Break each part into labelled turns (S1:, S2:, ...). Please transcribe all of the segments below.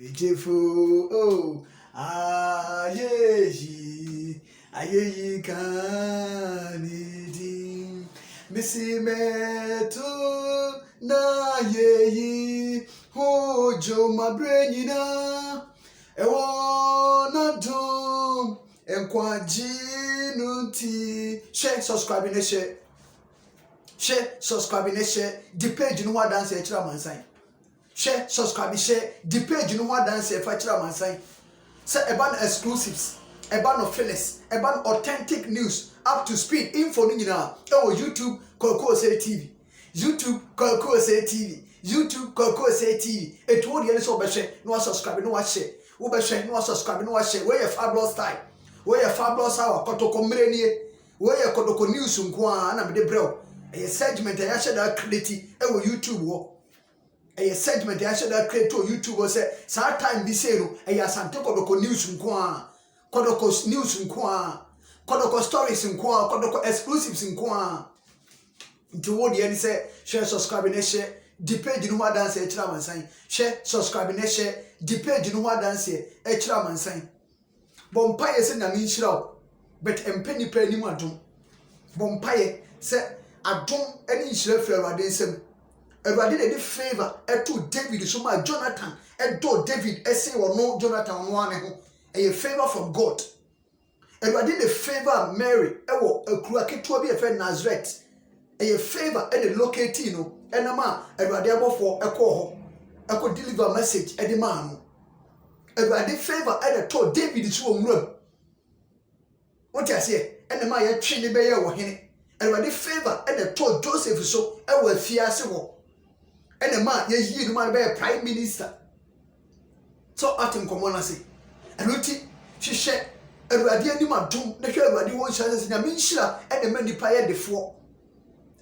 S1: Beautiful, oh, ayeyi kanidi. Missy meto na yeyi, hojo my brain na. Ewo na dum, enkwaji nunti. Share, subscribe, and share. Share, subscribe, and share. The page no one dance extra man sign. Share, subscribe, share. The page no one dance extra man sign. Say a ban exclusives, a ban of fillers, a ban authentic news, up to speed, info nina. Oh, YouTube, Koko Say TV. YouTube, Koko Say TV. YouTube, Koko Say TV. It would the other share. No subscribe, no share. Share, no subscribe, no share. Where your fabulous time? Where your fabulous hour? Kotoko Mreni. Where your Kotoko news unkwa na mde bro. A segment I should have created on YouTube. A segment I should have created on YouTube. Say, some time be say, a Santo Kodoko news in Kwa, Kodoko news in Kwa, Kodoko stories in Kwa, Kodoko exclusives in Kwa. To what the end say, share, subscribe, and share. The page in what dance a traman sign. Share, subscribe, and share. The page in what dance a traman sign. Bompire send a mean show, but penny penny madum. Bompire say. Adom any Israel for Radensem. Everybody did a favor to David so my Jonathan and to David say or no Jonathan one a favor from God. Everybody did a favor Mary a cruaki to be a friend Nazareth a favor and a locatino and a man everybody for a call I could deliver a message at the man. Everybody favor and a told David so room. What I say and the man trained by your henny. And when they favor and they told Joseph so, I will fear so. And the man, yes, you man be a prime minister. So Atom Common say, and Ruti, she said, and Radia Nima Doom, the share Radi one shadows in a minshira and the many pire de four.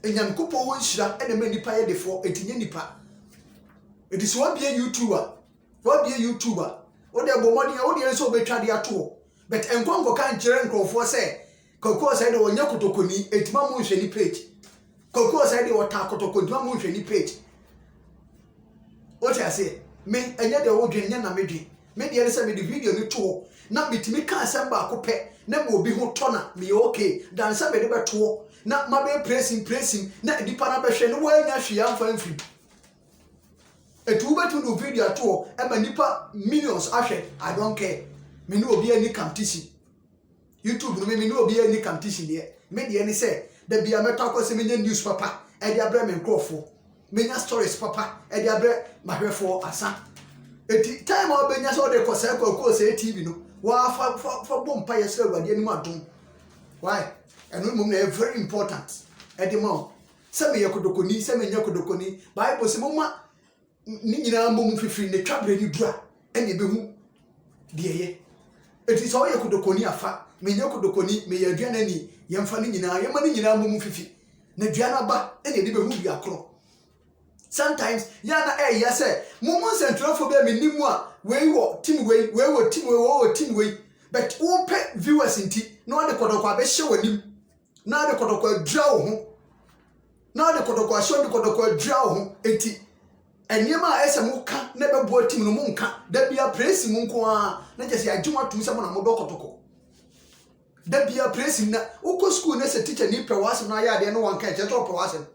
S1: And Yan Kupo one shira and the many pire de four, et in Yanipa. It is one be a YouTuber. What be a YouTuber? What they are money, audience will be tried at all. But Nkongo can't Jerenko for say. Koko said the Nyakotokoni, a Timamu Sheni page. Koko said the Watakotoko, Timamu Sheni page. What I say, me, and yet the old Jena Medi. Maybe I said the video in the tour. Not be to me can't send back a pet. Never will be hot toner, me okay. Dan somebody about tour. Not my way pressing, not the Panabashan, where she am for free. A 2 by 2 video tour, and my nipper millions ashed. I don't care. Me no be any competition. YouTube no me no be any competition there. Me the any say there be a metal se me news papa e dey abra me nkrofo. Me nya stories papa e dey abra mahwefo asa. Eti time o be nya so dey kwose kwako se TV no. Wa fa bompa yesre awade ani madom. Why? Eno mum na very important. E dey mo. Se me yekodokoni, se me nya kodokoni. Bible se mumma ni nyina mum fifiri ne twabre ni dura ene be hu de ye. Eti so yekodokoni afa me nyakudokoni me yaduana ni yemfa ni nyina yema ni nyina mum fifi na duana ba ene de be hu bia kro. Sometimes yana ya say mum centrophobia me nimu a we wo team we wo team we but wo pe viewers nti no de kodokwa be hye wanim na de kodokwa dra wo ho na de kodokwa hye de kodokwa dra wo ho enti enyema a ese mu ka na be bo team no mu nka da bia press mu nko a na jese adwuma tum se mo na mo do kodokwa da bia pressing na uko school na se teacher ni pewase na ya de no wan kan che to pewase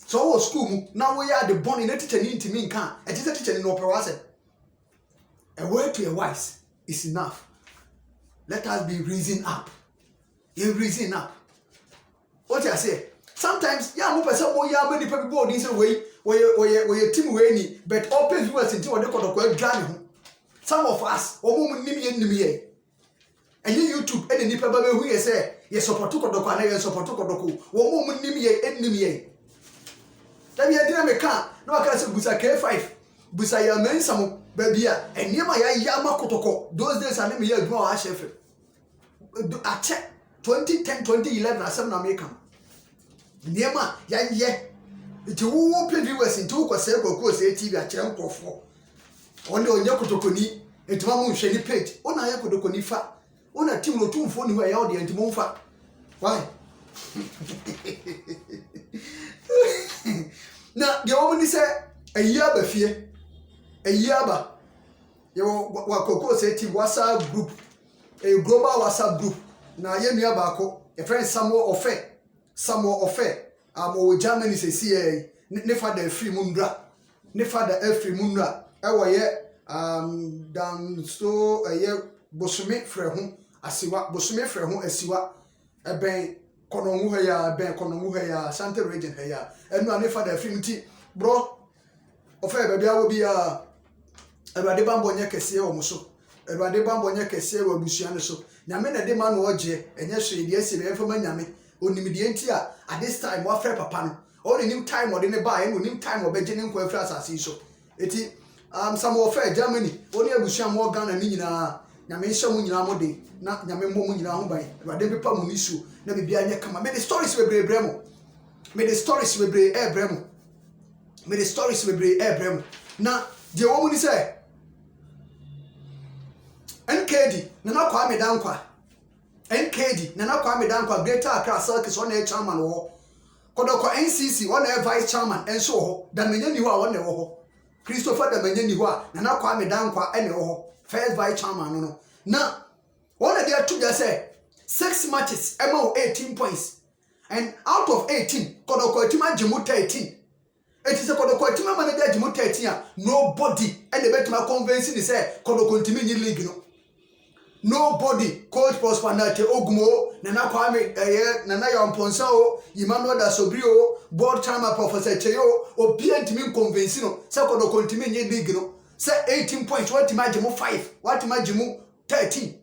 S1: so wo school mu na wo ya de born na teacher ni ntimi nkan e teacher ni no pewase a word to a wise is enough. Let us be reason up. You reason up. What I say? Sometimes ya mo pese mo ya many people board say we team we ni but all pay viewers until we dey kodokwa dwan ho. Some of us omo nim ye. And YouTube and the nipa babe who you say yes support kodoko na yes support kodoko wo mo nim ye enim ye tabi adina me kan na waka say busa K5 busa ya mensa mo baby a eniema ya makotoko those days and me ya aduma wa chef ache 2010 2011 asem na me kan eniema ya ye it wo play viewers into ko say ko say TV a kire nkofo onde onye kotoko ni etuma mo hwe ni page ona ya kodoko ni fa una team no tumfo ni ho ya ode anti momfa why na de wo ni say ayi abafie Eyaba yo wakoko seti WhatsApp group a global WhatsApp group na ye nua baako a friend Samuel Ofe o Germany se see ne father free mundra ne father free mundra e wo ye dan so ye bosome frɛ ho asiwa bosome frɛ ho asiwa ben konongu ha ya Santa region ha ya enu ne father free mti bro Ofe ba bia wo bia Erade bambo nya kese wo muso Erade bambo nya kese wo abusua ne so nyame na de ma no oje enye so ede ase be fama nyame onimide enti a at this time wa frɛ papa no o ne nim time ode ne ba e no nim time obeje ne nkwa afra asase so eti some of Germany oni abusua mo Ghana ni nyina nyame hye mo nyina mo de na nyame mo mo nyina ho ban Erade be pa mo ni so na bibia nya kama me the stories we bremo me the stories we bremo me the stories we bremo na de wo mu ni say NKD Nana Kwame Dankwa NKD Nana Kwame Dankwa Greater Accra Circus on a chairman wo Kodoko NCC on a vice chairman and so da menye ni ho a won ne wo Christopher da menye ni ho a Nana Kwame Dankwa ene wo first vice chairman no na one of their two just say 6 matches emo 18 points and out of 18 Kodoko tima jimu 13 it is a Kodoko tima manager jimu 13 nobody and the betima convincing ni say Kodoko ntimi ni league no nobody coach Prosper Nate Ogumo Nana Kwame Nana Yamponsa o Emmanuel Dasobri o board chairman Professor Cheyo o ntimi convince no say Kodoko ntimi ni league no say 18 points what imagine 5 what imagine 13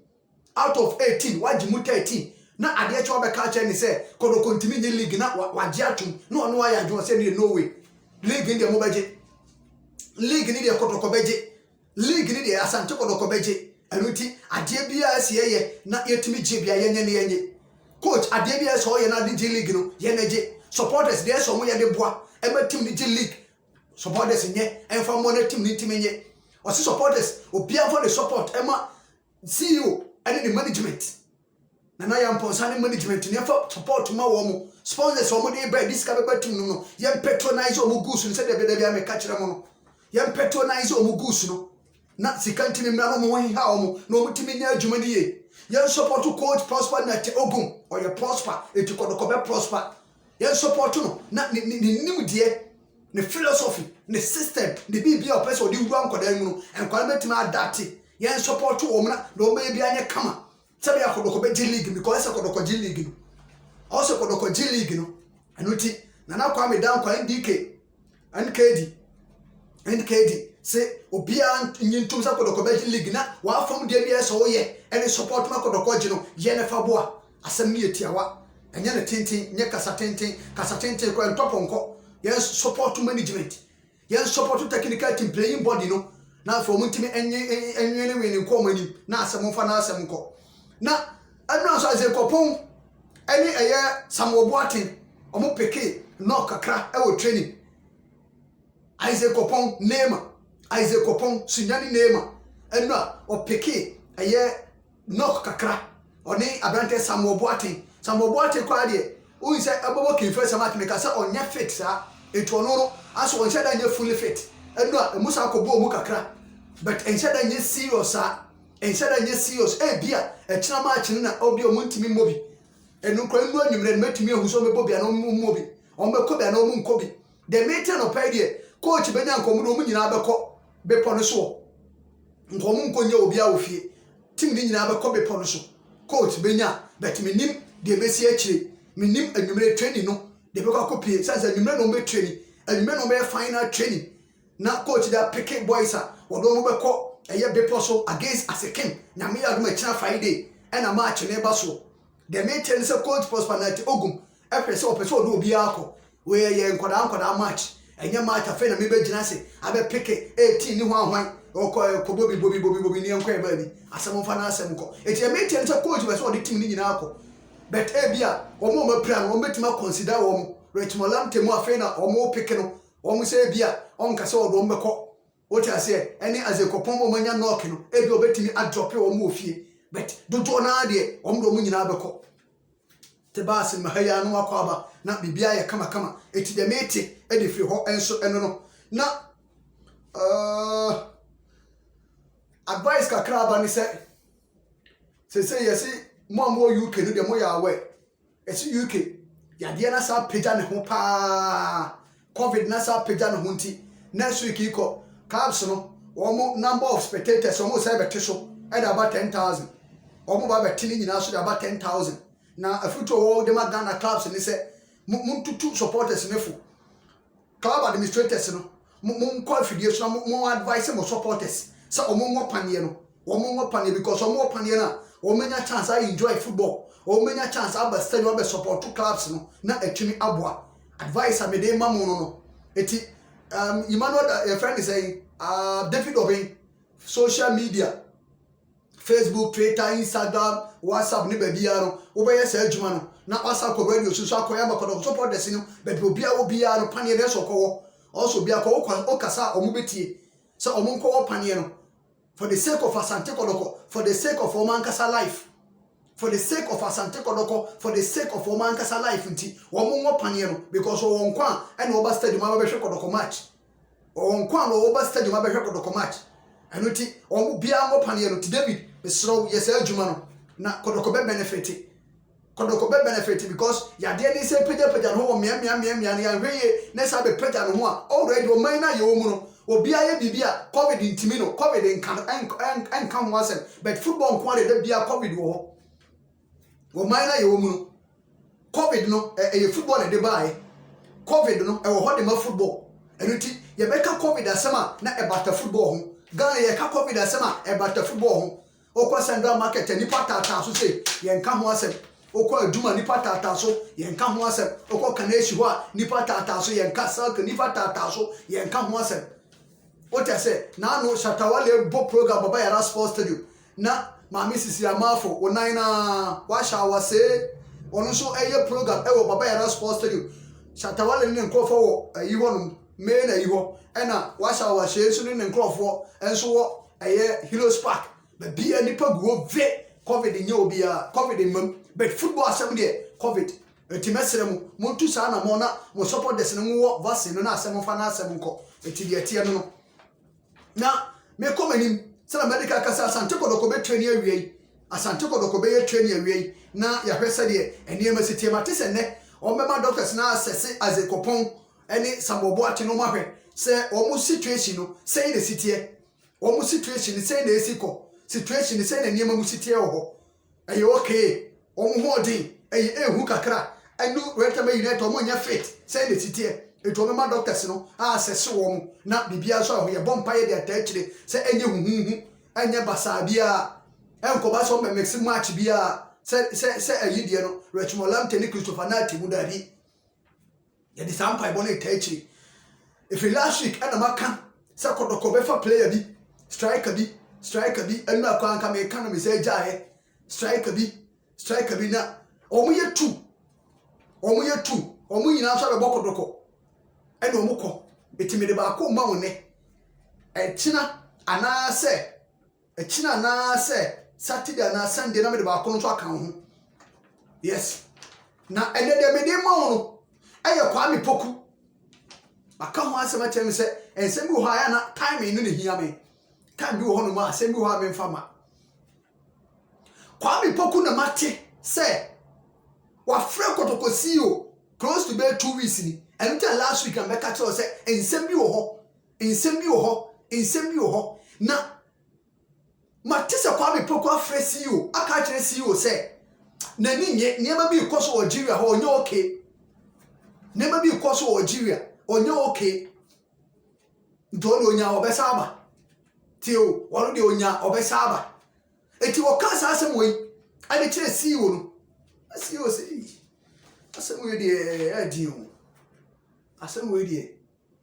S1: out of 18 what jimu 13 na ade cho be ka che ni say Kodoko ntimi ni league na waje atum no ono aya adwo say no way league ndi mo beje league ni de Kodoko beje league ni de Asante Kodoko beje anuti ade bia asieye na yetimi je bia yenye ne yenye coach ade bia so ye na de league no ye na je supporters dey so mo ye de boa e ma team ni je league supporters nye enfa mo na team ni team nye o si supporters obia for the support e ma CEO and the management Nana Yamponsa ni management ni fa support ma wo mo sponsors wo mo dey buy this ka be team no ye patronize o mo goose se de be bia me ka kire mo no ye patronize o mo goose no na sikanti mi mra no mo hin ha omo na omo timi nya adwuma ni ye ye support coach Prosper Nate Ogum or ye prosper eti Kodoko be prosper ye support no na ni nimde ne philosophy ne system ne bibia o person odi wura nkodan mu no enkwara betima adate ye support o mo na o me bia nya kama sabe ya Kodoko be league because se Kodoko G league no also Kodoko G league no anuti Nana Kwame Dankwa NKD say obia nyintum sa Kodoko be league na wa fam de bia so ye any support ma Kodoko G no ye ne fa boa asem ne etiawa enye ne tenten nye kasa tenten ko entoponko ye support management ye support technical team playing body no na for mutimi enye we ne ko mani na asem fa na asem ko na anu so aze kopon ene eye samoboatin omo peke no kakra e wo training Isaac Kopon sunyani nema enu a opeke eye knock kakra oni abrante Samuel Boateng kwa de o nse abobo kinfesa match make say onya fit sa etu onoro aso onse da nya fully fit enu a musa akobo mu kakra but ense da nya serious e bia e kina match na obi o muntimi mobi enu kwa enu anwumre metumi ahuso mebo bia no mobi on be ko bia no mu nkobi the meeting no pay de coach benya nkomu no mu nyina beko bepo no so nkomu nkonye obi a ofie team ni nyina beko bepo no so coach benya bet minim de besi akire minim anwumre training no de beko akopie sansa anwumre no be training anwumre no be final training na coach da pick boys a wodo mo beko eye bepo so against Asekem na me aduma china Friday and a match ne ba so the meeting say coach Prosper Nate Ogum efese opeso do obi akọ we ye nkoda match enye match afa na me be gina se abe pick 18 ni ho ahwan ko bobi ni enko e ba bi asem fa na asem ko eti e meeting say coach we so the team ni nyina akọ but e bia omo ma plan omo betima consider omo Richmond Lamte afa na omo pick no omo say bia onka se odo omo beko oti ase ene azekopon mo manya knock no e bi obetimi adrop omo ofie but dodo na de omo do mo nyina beko tebas mahaya no akwaba na bibia ye kama eti de mete e de firi ho enso eno no na advice kakra aba ne say yes mo UK no de mo ya aware esi UK ya de na sa pagya ne ho pa covid na sa pagya ne ho nti next week iko Cavs no omo number of spectators omo say beti so e da about 10,000 omo ba beti ni nyina so da about 10,000 na afuto wo de ma Ghana clubs ni say muntutu supporters ne fo club administrators no mun call fidie so mo advice mo supporters say omo ngo panie no omo ngo panie because omo panie na omo nya chance I enjoy football omo nya chance aba stadium be support two clubs no na atwini aboa advice am dey ma mo no eti Emmanuel your friend is saying David Obey social media Facebook, Twitter, Instagram, WhatsApp ni baby no obeye say adwuma no na WhatsApp ko radio so akoya makodo support the sino but obi a no panie na so kowo also bia ko okasa omo betie so omo nko panie no for the sake of Asante Kodoko, for the sake of Omankasa life, for the sake of Asante Kodoko, for the sake of Omankasa life nti omo ngo panie no because o nkwa and oba stadium abehwe Kodoko match o nkwa no oba stadium abehwe Kodoko match eno ti omo bia ngo panie no ti David besro yes adwuma no na Kodoko be benefit because ya de ni say pagya no ho mia na ya hweye na sa be pagya no ho a already o man na ye omu no obi aye bibia covid intimi no covid en kan wasem but football nko de bia covid wo o man na ye omu no covid no e football de bae covid no e wo ho de ma football enuti ye beka covid asema na e bata football ho Ghana ye ka covid asema e bata football ho okwa Central Market ni patata so say ye nka ho asem okwa aduma ni patata so ye nka ho asem okwa kaneshi ho a ni patata so ye nka salk ni patata so ye nka ho asem what I say na no Shatawale bo program baba yara sports stadium na mami sisi amafo onan na wa sha wase onu so eye program e wo baba yara sports stadium Shatawale ni nkofo wo ayi honum me na yi ho e na wa sha wa she so ni nkofo enso wo eye Heroes Park be bia nipa guo ve covid nye obia covid mam but football asem de covid eti mesere mu montu sa na mo na mo support des ne wo vaccine na asem fa na asem nko eti de tie no na me komanim sala medical kasa Asante Kodoko be train awie Asante Kodoko be train awie na ya hwese de eniema sitie mate se ne o mema doctors na assess as a kopon eni sambobo ate no mahwe se o mu situation no say the sitie o mu situation say na esiko situation say na eniema mu sitie ho ayi okay o mu hodin ayi ehu kakra enu retama unite o mu nya fit say the sitie eto mema doctors no assess wo mu na bibia so ahoye bompa ye de atachire se enye huhuhu enye basa bia enkoba so me mix match bia se ayidie no Rechmolam teni Christopher Nati mudabi ye de sampa ibone atachire if last week ana maka se Kodoko be fa player bi striker bi enu akwa anka me kan me se jae striker bi na omuye tu omu nyina so be Kodoko eno muko etimede ba ko ma wone echina anase Saturday na Sunday na me de ba ko nso aka ho yes na ene de me de ma wono eye kwa me poku aka ho asema chem se ensem bi ho aya na time no ne hia me time bi ho no ma asem bi ho a me mfa ma kwa me poku na mate se wa frɛ Kodoko CEO close to be 2 weeks ni and last week I'm back at say ensem bi wo ho na matisa kwa me poku afrɛ CEO aka kyerɛ CEO say na ni niema bi ikoso wo Nigeria ho onye okay niema bi ikoso wo Nigeria onye okay ntoni onya obesaba tio wonu de onya obesaba eti wo ka sa asem we ade kyerɛ CEO no CEO say asem we de adio asem we de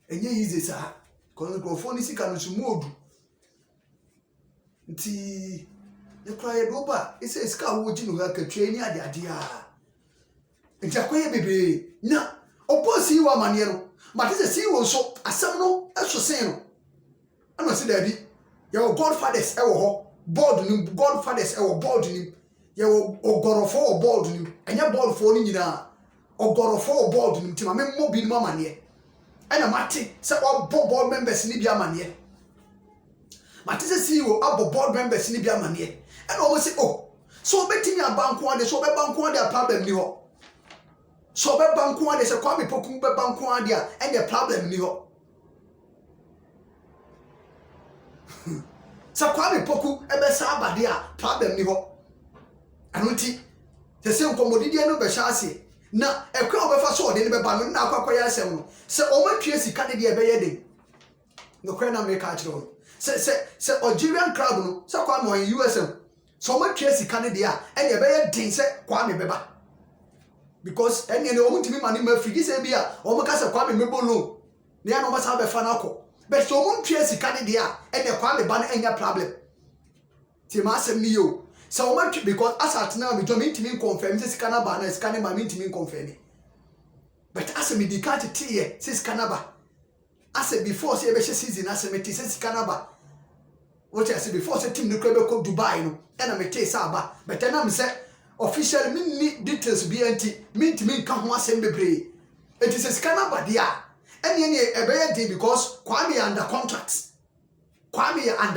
S1: enye yize sa ko ni sika no sumodu nti ne kraye do ba ese sika wo gi no ga katwe ni ade a nti akoye bebe na oposi wa mane no mate se si wo so asem no eso sen no ana se dabi ye wo godfathers e wo ho board ni godfathers e wo board ni ye wo ogorofo wo board ni enya board fo ni nyina ogorofo wo board ni nti ma me mo bi ni mane ana mate se wo board members ni bi amane but this is CEO abo board members ni bi amane and almost say oh so betimi abanko ade so be banko ade problem ni ho so be banko ade say Kwame Poku be banko ade a any problem ni ho so Kwame Poku e be sa abade a problem ni ho anoti se se nkomodidi no be sha ase na ekwe obefa so ode ni be ba no na akwakoya asem no se o matwe sika de be ye den no kwen na make a chiro se Algerian crowd no se Kwame on USM so matwe sika de a ene be ye den se Kwame beba because ene ne o mutimi mani ma frigi se bia o maka se Kwame mebo loan ne ya no ma sa be fa na akọ but so matwe sika de a ene Kwame ba na enya problem ti ma asem ni yo so o matwe because asat na me jo me ntimi confirm se sika na ba na sika ne ma me ntimi confirm but asem di ka tete ye se sika na ba ase before say be season ase me te se sika na ba what I say before say team no kra go Dubai no e na me te sa ba but na me say official me details bi anti me ntimi nka ho asem bebre it is sika na ba dia ene e be ye dey because Kwame under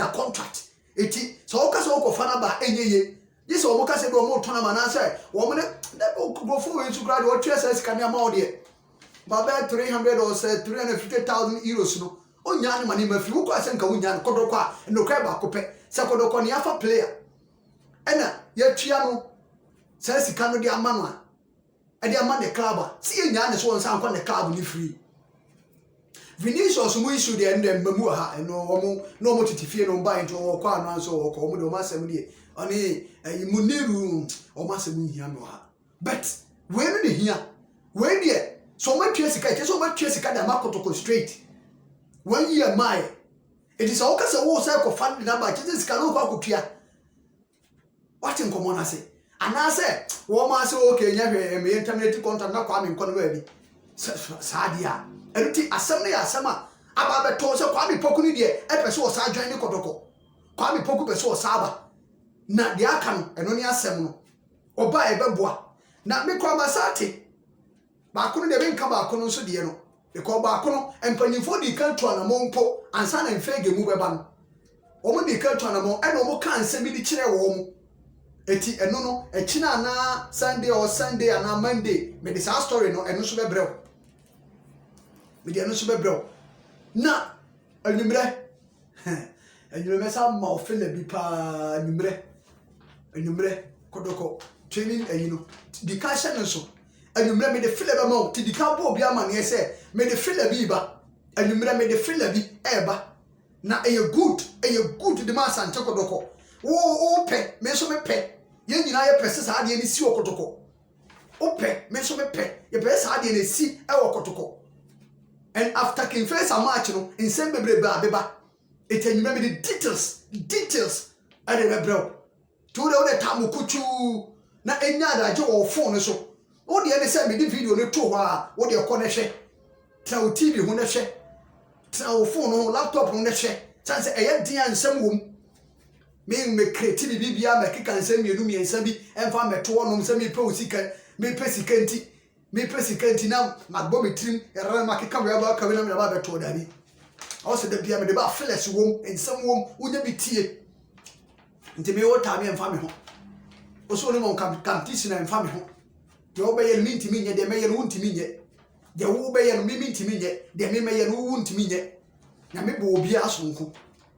S1: contract eti so oka so okofa na ba enyeye this o moka se do mo tona ma na say wo mo ne go for we to grad what you say sika na ma ode baba 300 or say 350,000 euros no onya ne mani mafi wo kwa se nka wonya ne kodokwa no kwa ba kope se kodokwa ne afa player ena ya tua no say sika no de ama no a de ama ne club si enya ne so won san kwa ne club ni free Vinicius mu issue de ndem mamu ha no mo titifie no mba into wo kwa no anso wo ko mo de o masem de oni mu neru o masem hia no ha but we no de hia we de so ma twa sika ke so ma twa sika da makotoko straight 1 year mai it is all ka se wo say ko fund number ke sika no ko akotwa what in common ase ana se wo ma se okay nya hwe me terminate contract na Kwame nko no ba bi sadia enuti asem na ya asema aba beto se Kwame Poku ni de e pese o sa join ni kodoko Kwame Poku pese o sa aba na de aka no eno ni asem no oba e beboa na me kwa masate ba ko no de be nka ba ko no so de no e ko ba ko no empanyifo di kan to na monpo ansa na mfege mu beba no o mo di kan to na mo e no mo kan se bi di kire wo mo eti eno no e kina na Sunday or Sunday and Monday me di sa story no eno so be brew media no so bebrew na anwumre sa ma ofele bi pa anwumre kodoko training ayino di ka hye no so anwumre me de file be ma ti di ka bo bi ama ne se me de file bi ba anwumre me de file bi eba na eye good de ma sante kodoko wo pe me so me pe ye nyina ye pese sa ade ni si okotoko wo pe me so me pe ye pe sa ade ni si e okotoko. And after King Face a match, no, in same baby, it remember the details. I remember, to the other time, kuchu na enya jo or phone so. All the other side, me video no to what your connection. Tell TV when share, tell phone or laptop when share. Chance a dear and some room. Me creativity be a make can send me and Sambi and find me to one send me pro seeker, me pesicenti. Me president now magbomi trim era makeka we ba kawe na me ba beto dani o se da bia me de ba flesh wom ensam wom unya bi tie nti me wo ta me emfa me ho o so ni mo competition na emfa me ho de wo be ye mi ntimi nye de me ye no ntimi nye de wo be ye no mi ntimi nye de me ye no wo ntimi nye nya me bo obi asonko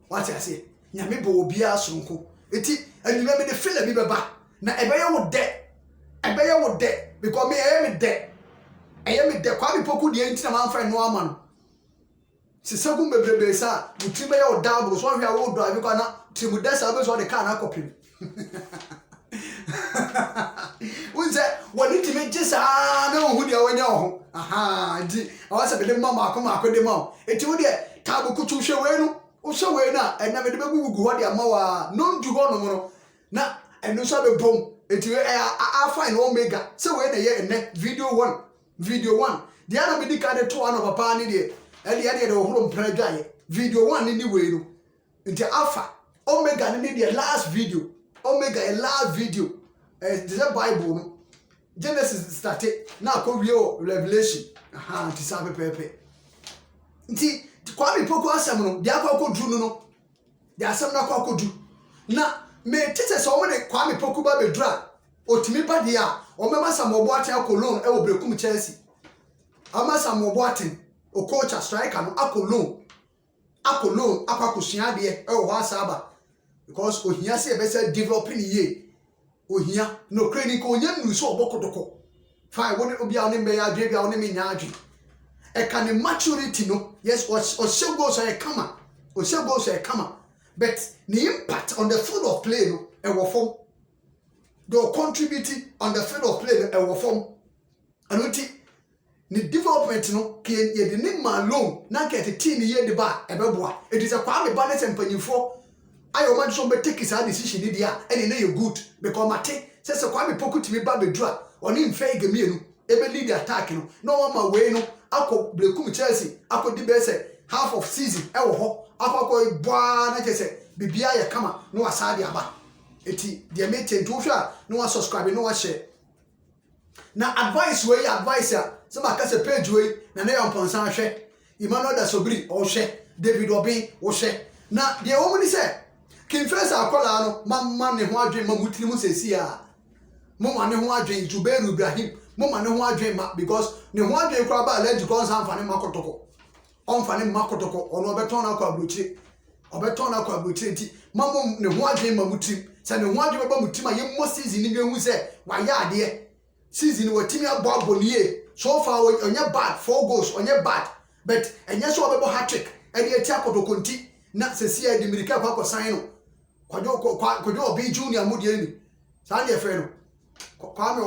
S1: what I say nya me bo obi asonko eti anima me de feel bi beba na ebe ye wo de because me I am me de Kwame Poku de enti na man fa no ama no sisagum bebrebe sa mutima ya o double so hwe a wo do abi kwa na timu desa be so de car na kopim unse woni timi gisa na ohu de wonya ohu aha di awase be de mama akoma de ma eti wo de tabu kutu hwe we no wo hwe we na ena me de begugu ho de ama wa no ndu ho no mo na enu so be bom eti a fine omega se we na ye ene video 1 the other be dikade to one papa ni de e de ohuro mpradwaye video 1 ni we no nti alpha omega ni de last video the Bible no Genesis started na ko wie Revelation aha nti sabe pepe nti Kwame Poku asem no de akwa ko dru no de asem na kwa kodu na me tete se o me Kwame Poku ba bedura otimi ba de a o me masa mobo aten akolon e wo Brekum Chelsea amasa mobo aten o coach striker no akolon akwa kosua de e wo asaba because ohia se be se developing ye ohia no training ko nya nu so obokotoko fine woni obi a oni me ya adwe bia oni me nya adwe e kan maturity no yes o she go so e kama o she go so e kama but the impact on the field of play no e wo form they contribute on the field of play no e wo form anoti ni development no ke ye de ni malone na ke team ye de ba e beboa it is a Kwame ba ne sempanyifo ayo man so be take his decision ni dia ene na you good because mate say Kwame Poku timi ba bedura oni mfe igemienu ebe lead attack no no one ma we no akọ Brekum Chelsea akọ di be say half of season e wo ho akọ boa na che bibia ya kama no asade aba eti de mate ntu hwa no subscribe no share na advice we advice ya se ma ka se page we na na yomponsan hwe Emmanuel Dasobiri o hwe David Obi o hwe na de wo ni se Kimfesa akola no mamma ne ho adwen mamutiri mu sesi a mama ne ho adwen Zubairu Ibrahim mama ne ho adwen ma because ne ho adwen kra ba allergic kon san fane makotoko on fane makotoko ono beton na kwa abrochire ti mama ne ho adwen mamutiri se ne ho adwen ba mutima ye mo season ni ehu se wa ya ade season watimi ababo nie so far onye bad 4 goals onye bad but enye so obebo hat-trick e de ati akotoko nti na sesi e de mirika kwa sign no kwajo Obi junior mudie ni sa de fe no Kwame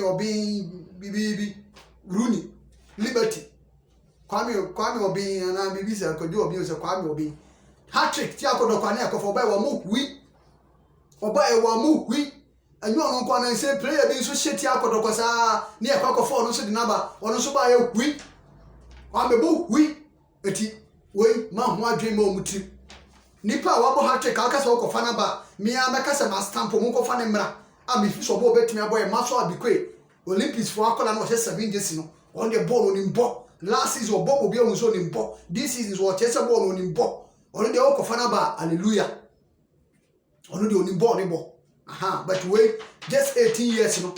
S1: Obi bibi Rooney Liberty Kwame Obi na bibi se kwajo Obi se Kwame Obi hat-trick ti akodo kwa na akofo ba e wo mu hui anyo no kwa na se player bi so sheti akodo kwa sa na e kwa kofo no so di number ono so ba ye hui Kwame bo hui eti we ma ho adwen ma omuti nipa wa bo hat-trick aka so kofa na ba me ameka se ma stamp mo kofa ne mra a me fi so bo betimi aboy ma so abikwe Olympics for akola no 7 days no on the ball on imbo last season obo obi ohun so ni imbo this season so chese ball on imbo on the kofa na ba hallelujah on the oni ball ni bo aha but we just 18 years no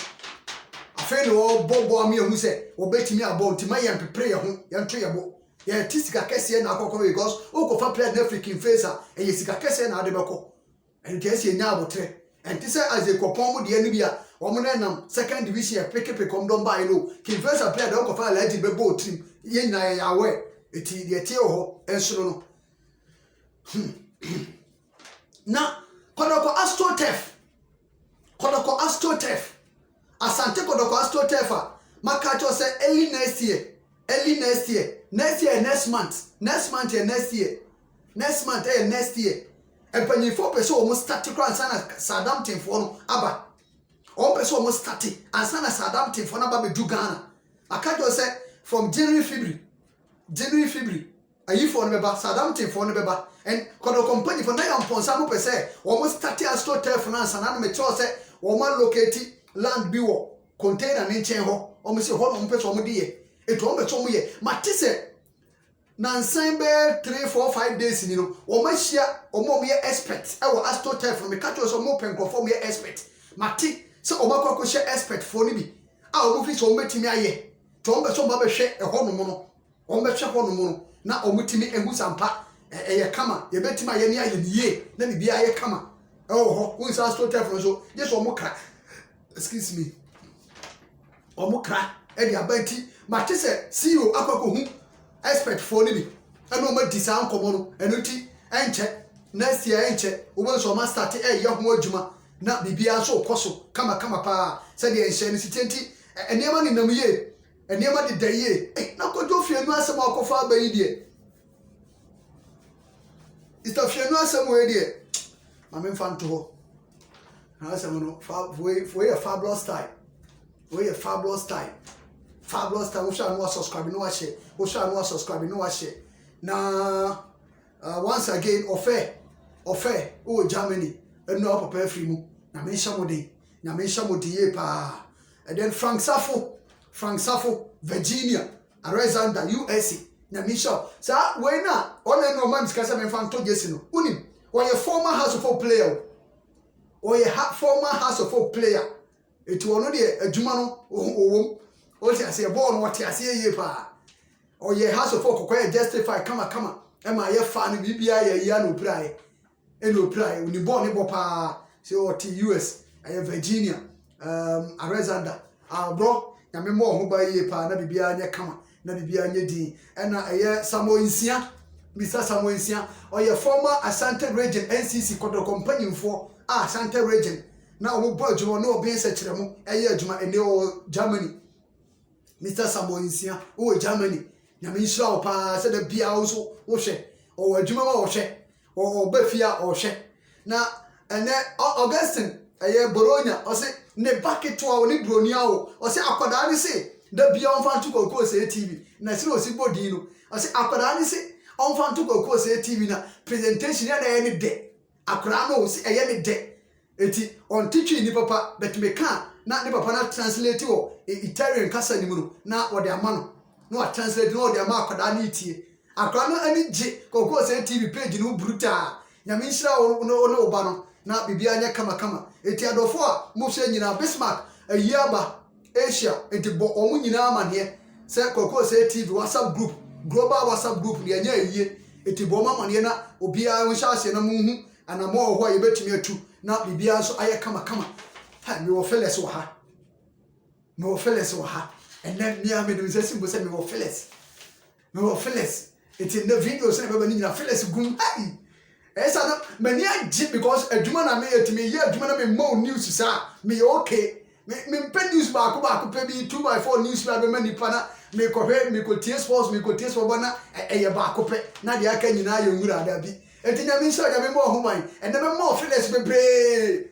S1: afa no bobo am ehun se obetimi abo ntima ye mpepre ye ho ye nto ye bo ye tisika kese na akoko because o ko fa player na African face a ye sika kese na ade beko en kese nya abotre en tise aze kopon mu de anu bia o mo na nam second division pick om don buy no kin face player da o ko fa legend be bo team ye nya ya we eti de tie ho ensuro no na kodoko Astrotef asante kodoko Astrotef a makacho se early next year next year empany for person o mo start kran sana Southampton for no aba o person o mo start ansana Southampton for na ba be du Ghana akajo se from January February ayi for no be ba Southampton for no be ba and kodo company for na yamponsa mo pese o mo start Astrotef na sana no me cho se o ma locate land bi wo container ni nchen ho o mo se ho no mo pese o mo die eto o beto mo ye matise na nsan be 3 4 5 days ni no o ma hia o mo ye expert e wo Astrotef no me ka cho so mo penkrofo mo ye expert mati se o ma kwakọ hia expert fo ni bi a o mo fi so o metimi aye to o be so ba be hwe e ho no mo no o be hwe ho no mo no na o mutimi ehu sampa ye kama ye betimi aye ni aye ni ye na bi bia ye kama e wo ho wo sa Astrotef no so je so mo kra excuse me o mo kra e di abanti mate se CEO akoko hu expert for ni bi eno ma disa ankomo no eno ti enche next year enche wo so ma start ye ho adwuma na bibia so koso kama pa se de enche ni sitenti enema ni nam ye enema de daye na kojo fienu asem akofa abayi de ista fienu asem we de ma me fanto ho na asem no for a fabulous style we a fabulous style wo sha no subscribe no share na once again offer o Germany eno papa free mu na me shamode ye pa and then Frank Safo Virginia Alexander USA na me sha sa we na ona no man skasa me fanto jesi no unim or a former House of Folk player, or a former House of Folk player. It will not be a Jumano or what I say, born what I say, ye pa. Or ye House of Folk, or justify, come, am I a fan of BBI, a yano pry, and no pry, when you born in pa, so to US, I have Virginia, Alexander, our bro, and me more who buy ye pa, na BBI, ya come, na BBI, ye di, and I hear Samuel Insia, Mr. Samuel Insia, or your former Asante Region NCC, called companion for Asante Region. Now, we boy, you know, being such a mo, a year, Juma, and Germany. Mr. Samuel Insia, oh, Germany. Yamisha, pa, said the beer also, or she, or Juma or she, or Befia or she. Now, and then Augustine, a year Bologna, or say, ne bucket to our Libronia, or say, Akadani say, the beyond fan to go course TV, National Sibodino, I say, Akadani say, on fan to go course TV, presentation any day. Akrano say, any day. Eti on teaching ni papa but me can na ni papa na translate o Italian kasa ni mu na wo de amano na translate no de ama akwada na itie akwada no ani je kokko say TV page no bruta nyame nhira no oba no na bibia anya kama eti adofo a mo hwe nyina Bismarck ayiaba Asia eti bo omu nyina amane say kokko say TV WhatsApp group global WhatsApp group ni anya ayie eti bo mamane na obia wo hya na mu hu anamo ho yebetumi atu na bibia so aye kama ha me wo feles wo ha me wo feles wo ha and then me am do say simple say me wo feles it in the video say be ni na feles gum ai esa no many agi because adwuma na me yetimi ye adwuma na me mo news sa me okay me pay news ba ko pay bi 2x4 news ba be mani pa na me ko hwe me ko tie sports me ko tie sport na eye ba ko pe na de aka nyina ye nwura da bi etinya mi sha ya me mo human and then me more feles be